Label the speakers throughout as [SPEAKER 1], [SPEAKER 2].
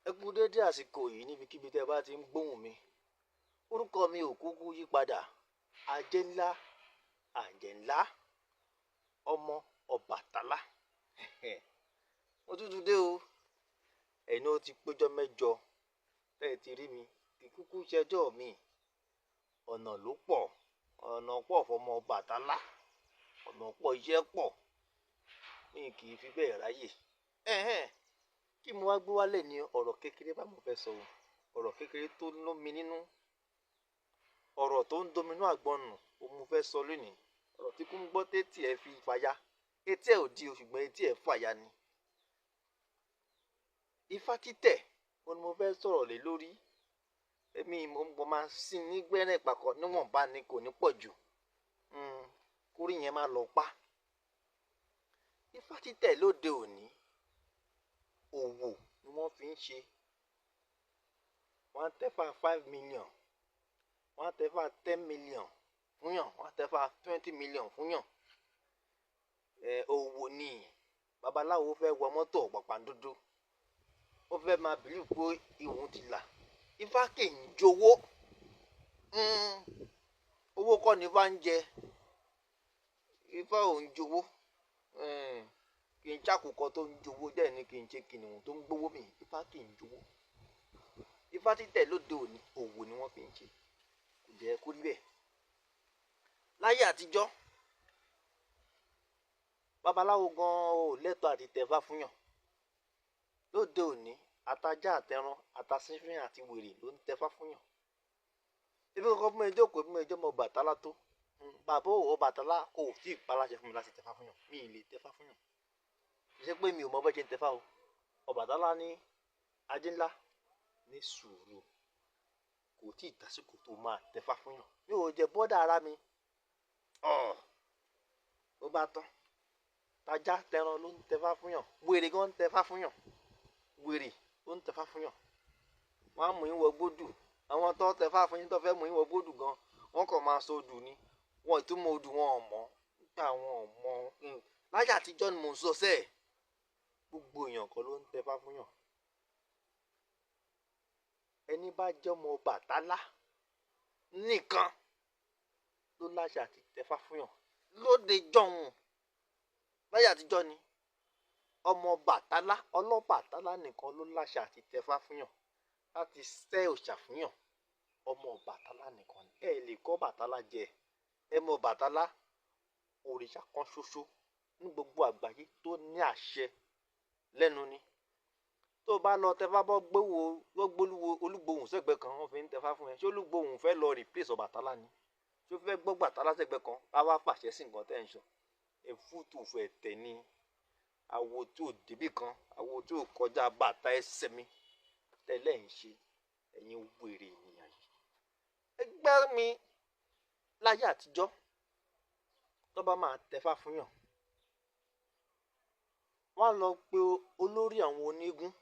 [SPEAKER 1] Ẹ kú dédé àsìkò yìí níbikíbi tẹ́ bá ti ń gbóhùn mi. Orúkọ mi ò kúkú yí padà. Àjẹ́ ńlá ọmọ Ọbàtálá. Mo tútù dé o. Ẹ̀yin ó ti péjọ mẹ́jọ tẹ́ ẹ ti rí mi. Kì í kúkú ṣẹjọ́ mi. Ọ̀nà ló pọ̀. Ọ̀nà pọ̀ fọmọ Ọbàtálá. Ọ̀nà pọ̀, iṣẹ́ pọ̀. Mi kì í fi bẹ́ẹ̀ ráyè. Kí mo wá gbé wálẹ̀ ní ọ̀rọ̀ kékeré bá mo fẹ́ sọ o. Ọ̀rọ̀ kékeré tó lómi nínú. Ọ̀rọ̀ tó ń dominú àgbọn nù ó mo fẹ́ sọ lónìí. Ọ̀rọ̀ tí kò ń gbọ́ tétí ẹ fi fàya. Etí ẹ ò di o ṣùgbọ́n etí ẹ fàya ni. Ifá títẹ̀ ó ní mo fẹ́ sọ̀rọ̀ lé lórí. Èmi mo máa sin ní gbẹ́rẹ́ ìpàkọ́ níwọ̀nba ni kò ní pọ̀ jù. Kórí yẹn máa lọ pa. Ifá títẹ̀ lóde òní. Òwò ni wọ́n fi ń ṣe. Wọ́n á tẹ̀fà 5 million. Wọ́n á tẹ̀fà 10 million fún yàn. Wọ́n á tẹ̀fà 20 million fún yàn. Òwò ni. Babaláwo fẹ́ wọ mọ́tò pàpàǹdodo. Ó fẹ́ máa bìlíù pé ìwọ̀n ti là. Ifá kì í jowó. Owó kọ́ ni Ifá ń jẹ. Ifá ò ń jowó. Kì í ṣàkókò tó ń jowó dẹ̀ ni kì í ṣe kìnìún tó ń gbówó mi. Ifá kì í jowó. Ifá títẹ̀ lóde òní òwò ni wọ́n fi ń ṣe. Kò jẹ́ kó rí bẹ́ẹ̀. Láyé àtijọ́ babaláwo gan-an ò lẹ́tọ̀ọ́ àti tẹ̀fá fún yàn. Lóde òní àtajá àtẹran àtasínfín àti wèrè ló ń tẹ̀fá fún yàn. Ibi kankan fún mi jókòó bí mo jẹ́ ọmọ Ọbàtálá tó. Bàbá Ọbàtálá kò tí ì paláṣẹ fún mi láti tẹ̀fá fún yàn. Mi ì lè tẹ̀fá fún yàn. Ṣé pé mi ò mọ bó ṣe ń tẹ̀fá o. Ọbàtálá ní ajé ńlá ní sùúrù. Kò tí ì tásìkò tó máa tẹ̀fá fún yàn. Mi ò jẹ bọ́dà ara mi. Ó bá tán. Tajá tẹran ló ń tẹ̀fá fún yàn. Wèrè gan ń tẹ̀fá fún yàn. Wèrè ló ń tẹ̀fá fún yàn. Wọ́n á mú yín wọ gbódù. Àwọn tó tẹ̀fá fún yín tó fẹ́ mú yín wọ gbódù gan. Wọ́n kàn máa sọ odù ni. Wọ́n ìtumọ̀ odù wọn ò mọ̀. Nígbà wọn ò mọ̀. Láyé àtijọ́ ni mò ń sọ sẹ́ẹ̀. Gbogbo èèyàn kan ló ń tẹ̀fá fún yàn. Ẹni bá jẹ́ ọmọ Ọbàtálá nìkan ló láṣẹ àti tẹ̀fá fún yàn. Lóde jọ̀hún. Láyé àtijọ́ ni ọmọ Ọbàtálá Ọlọ́bàtálá nìkan ló láṣẹ àti tẹ̀fá fún yàn. Láti sẹ́ òòṣà fún yàn. Ọmọ Ọbàtálá nìkan ni. Ẹ lè kọ́ Ọbàtálá jẹ. Ẹ mọ Ọbàtálá òrìṣà kan ṣoṣo ní gbogbo àgbáyé tó ní àṣẹ lẹ́nu ni. Tó bá lọ tẹ̀fá bọ́ gbólúwo Olúgbòhùn sẹ́gbẹ̀ẹ́ kan wọ́n fi ń tẹ̀fá fún ẹ. Ṣé Olúgbòhùn fẹ́ lọ replace Ọbàtálá ni? Ṣé ó fẹ́ gbọ́ Ọbàtálá sẹ́gbẹ̀ẹ́ kan? Á wá pàṣẹ sí nǹkan tẹ́ ń sọ. Èfúùtù fẹ́ tẹ̀ ni. Àwo tí ò débì kan. Àwo tí ò kọjá bàtà ẹsẹ̀ mi. Tẹ́lẹ̀ ń ṣe. Ẹ̀yin wèrè ènìyàn yìí. Ẹgbẹ́ mi láyé àtijọ́ tó bá máa tẹ̀fá fún yàn. Wọ́n á lọ pe olórí àwọn onígun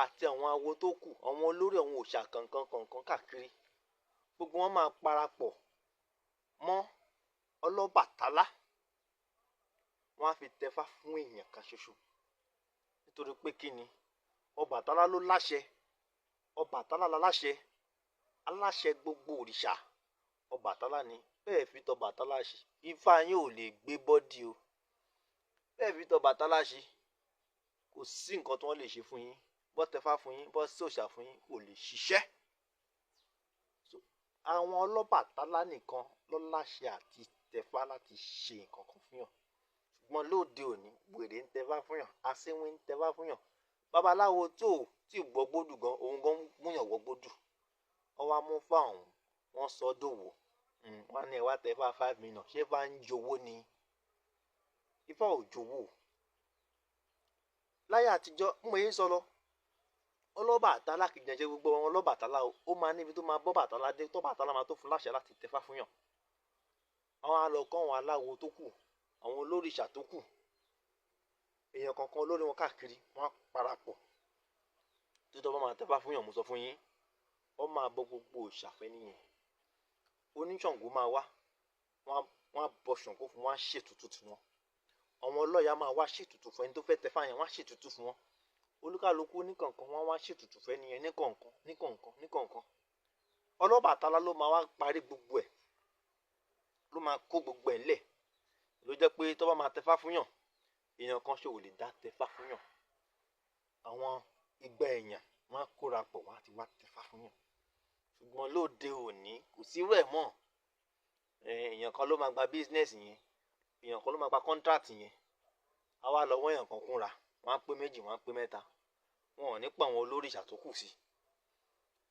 [SPEAKER 1] àti àwọn awo tó kù. Àwọn olórí àwọn òòṣà kankan káàkiri. Gbogbo wọn máa parapọ̀ mọ́ Ọlọ́bàtálá. Wọ́n á fi tẹ̀fá fún èèyàn kan ṣoṣo. Nítorí pé kí ni? Ọbàtálá ló láṣẹ. Ọbàtálá la láṣẹ. Aláṣẹ gbogbo òrìṣà. Ọbàtálá ni. Bẹ́ẹ̀ fi tọbàtálá ṣe. Ifá yín ò lè gbé bọ́dì o. Bẹ́ẹ̀ fi tọbàtálá ṣe. Kò sí nǹkan tí wọ́n lè ṣe fún yín. Bọ́ tẹ̀fá fún yín, bọ́ sí òòṣà fún yín kò lè ṣiṣẹ́. Àwọn Ọlọ́bàtálá nìkan ló láṣẹ àti tẹ̀fá láti ṣe nǹkan kan fún yàn. Ṣùgbọ́n lóde òní wèrè ń tẹ̀fá fún yàn. Asínwín ń tẹ̀fá fún yàn. Babaláwo tí ò gbọ́ gbódù gan, òun gan mú yàn wọ gbódù. Wọ́n wá mú fá òun. Wọ́n sọ dòwò. Wọ́n ní ẹ wá tẹ̀fá 5 million. Ṣé Ifá ń jowó ni? Ifá ò jowó. Láyé àtijọ́ mo yín sọ lọ. Ọlọ́bàtálá kì í jẹ́ gbogbo wọn Ọlọ́bàtálá o. Ó máa níbi tó máa bọ́ Bàtálá dé. Tó Bàtálá máa tó fún láṣẹ láti tẹ̀fá fún yàn. Àwọn á lọ kọ́ àwọn aláwo tó kù. Àwọn olórìṣà tó kù. Èèyàn kankan olórí wọn káàkiri. Wọ́n á parapọ̀. Tí tó bá máa tẹ̀fá fún yàn mo sọ fún yín. Wọ́n máa bọ gbogbo òòṣà fẹ́ nìyẹn. Oníṣàngó máa wá. Wọ́n á bọ Ṣàngó fún wọn. Wọ́n á ṣètùtù fún wọn. Àwọn ọlọ́ya máa wá ṣètùtù fún ẹni tó fẹ́ tẹ̀fá yẹn. Wọ́n á ṣètùtù fún wọn. olúkálukú níkọ̀ọ̀kan wọ́n wá ṣètùtù fẹ́ nìyẹn níkọ̀ọ̀kan. Ọlọ́bàtálá ló máa wá parí gbogbo ẹ̀, ló máa kó gbogbo ẹ̀ ńlẹ̀. Ló jẹ́ pé tó bá máa tẹfá fúnyàn, èèyàn kan ṣe ò lè dá tẹfá fúnyàn. Àwọn igba èèyàn wọ́n á kóra pọ̀ wọ́n á ti wá tẹfá fúnyàn. Ṣùgbọ́n lóde òní kò sí irú ẹ̀ mọ́. Èèyàn kan ló máa gba bísínẹ́sì yẹn, èèyàn kan ló máa gba kọ́ńtrátì yẹn. A wá lọ wọ́n èèyàn kan kúnra, wọ́n á pé méjì, wọ́n á pé mẹ́ta. Wọn ò ní pa àwọn olórìṣà tó kù sí.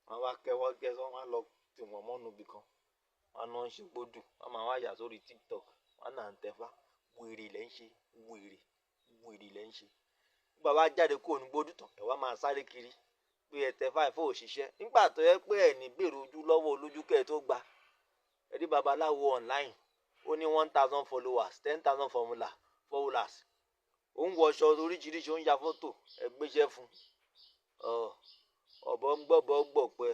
[SPEAKER 1] Wọ́n wá kẹ́wọ́ gẹ́sọ́, wọ́n á lọ tì wọ́n mọ́nu ibì kan. Wọ́n á náà ń ṣe gbódù, wọ́n máa wá yà sórí TikTok, wọ́n á náà ń tẹfá. Wèrè lẹ́ ń ṣe, wèrè lẹ́ ń ṣe. Nígbà wá jáde kúrò ní gbódù tán, ẹ wá máa sáré kiri pé ẹ tẹfá ẹ̀fọ́ òṣìṣẹ́. Nígbà tó yẹ pé ẹ̀ ní gbèrò ojú lọ́wọ́ olójú kẹ́ ẹ tó gba. Ẹ rí babaláwo online, ó ní 1000 followers, 10,000 followers. Ó ń wọṣọ oríṣiríṣi, ó ń ya fọ́tò, ẹ gbéṣẹ́ fún. Ọ̀bọ ń gbọ́ pẹ́.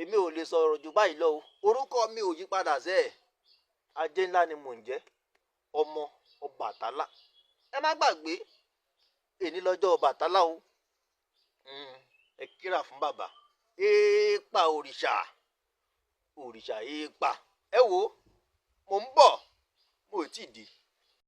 [SPEAKER 1] Èmi ò lè sọ̀rọ̀ jù báyìí lọ o. Orúkọ mi ò yí padà sẹ́ẹ̀. Ajé ńlá ni mò ń jẹ́, ọmọ Ọbàtálá. Ẹ má gbàgbé, èní lọ́jọ́ Ọbàtálá o. Ẹ kíra fún bàbá. Èèpà òrìṣà èèpà. Ẹ wo, mò ń bọ̀, mo ò tí ì dé.